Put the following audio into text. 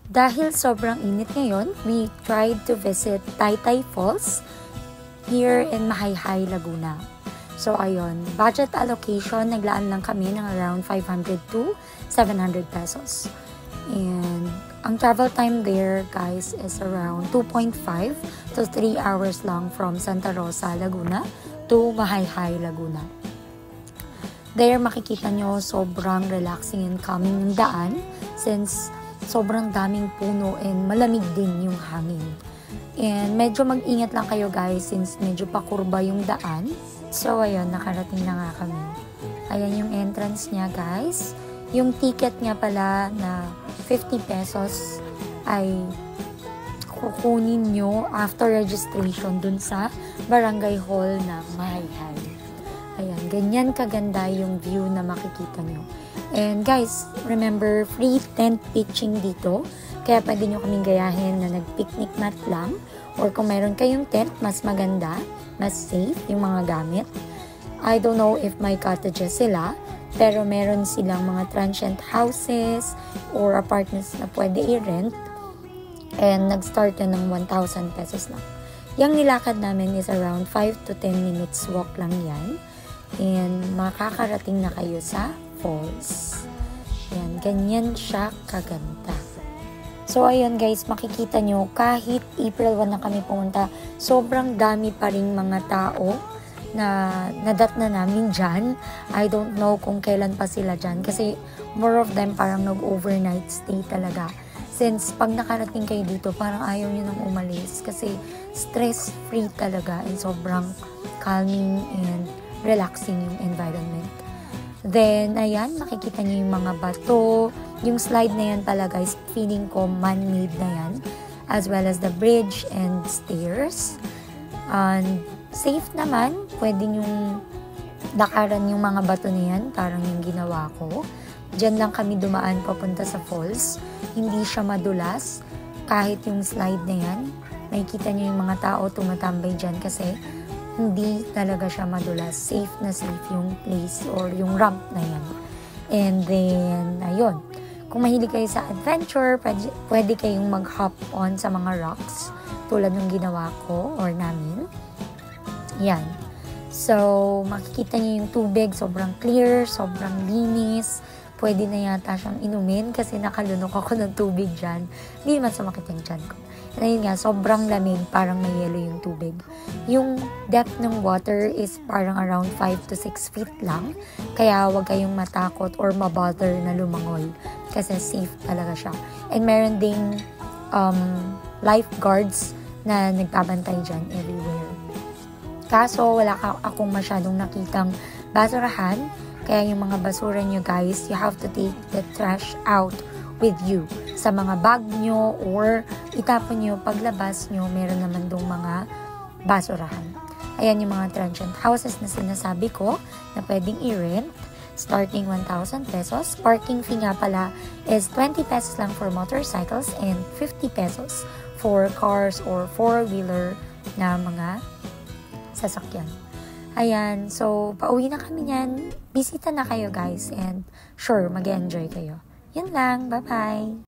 dahil sobrang init ngayon, we tried to visit Taytay Falls here in Mahayhay, Laguna. So ayun, budget allocation, naglaan lang kami ng around 500 to 700 pesos. And ang travel time there, guys, is around 2.5 to 3 hours lang from Santa Rosa, Laguna to Mahayhay, Laguna. There, makikita nyo sobrang relaxing and calming yung daan since sobrang daming puno and malamig din yung hangin. And medyo mag-ingat lang kayo, guys, since medyo pakurba yung daan. So, ayun, nakarating na nga kami. Ayan yung entrance niya, guys. Yung ticket nga pala na 50 pesos ay kukunin nyo after registration dun sa barangay hall ng Mahayhay. Ayan, ganyan kaganda yung view na makikita nyo. And guys, remember, free tent pitching dito. Kaya pwede nyo kaming gayahin na nag-picnic mat lang. Or kung mayroon kayong tent, mas maganda, mas safe yung mga gamit. I don't know if may cottages sila, pero meron silang mga transient houses or apartments na pwede i-rent. And nag-start yun ng 1,000 pesos lang. Yung nilakad namin is around 5 to 10 minutes walk lang yan. And makakarating na kayo sa falls. Yan, ganyan siya kaganda. So, ayun guys, makikita nyo, kahit April 1 na kami pumunta, sobrang dami pa rin mga tao na nadat na namin dyan. I don't know kung kailan pa sila dyan kasi more of them parang nag-overnight stay talaga. Since pag nakarating kayo dito, parang ayaw nyo nang umalis kasi stress-free talaga and sobrang calming and relaxing yung environment. Then, ayan, makikita nyo yung mga bato. Yung slide na yan pala, guys, feeling ko man-made na yan. As well as the bridge and stairs. And safe naman. Pwede nyong lakaran yung mga bato na yan. Parang yung ginawa ko. Diyan lang kami dumaan papunta sa falls. Hindi siya madulas. Kahit yung slide na yan, makikita nyo yung mga tao tumatambay dyan kasi hindi talaga siya madulas. Safe na safe yung place or yung ramp na yan. And then, ayun. Kung mahilig kayo sa adventure, pwede kayong mag-hop on sa mga rocks tulad ng ginawa ko or namin. Yan. So, makikita niyo yung tubig. Sobrang clear, sobrang linis. Pwede na yata siyang inumin kasi nakalunok ako ng tubig dyan. Hindi naman sumakit yung dyan ko. And ayun nga, sobrang lamig, parang may yelo yung tubig. Yung depth ng water is parang around 5 to 6 feet lang. Kaya huwag kayong matakot or mabother na lumangoy. Kasi safe talaga siya. And meron ding lifeguards na nagpapantay dyan everywhere. Kaso wala akong masyadong nakitang basurahan. Kaya yung mga basura nyo, guys, you have to take the trash out with you. Sa mga bag nyo or itapon nyo paglabas nyo, meron naman dong mga basurahan. Ayan yung mga transient houses na sinasabi ko na pwedeng i-rent. Starting 1,000 pesos. Parking fee nga pala is 20 pesos lang for motorcycles and 50 pesos for cars or four-wheeler na mga sasakyan. Ayan, so pauwi na kami niyan. Bisita na kayo, guys, and sure, mag-enjoy kayo. Yun lang, bye-bye!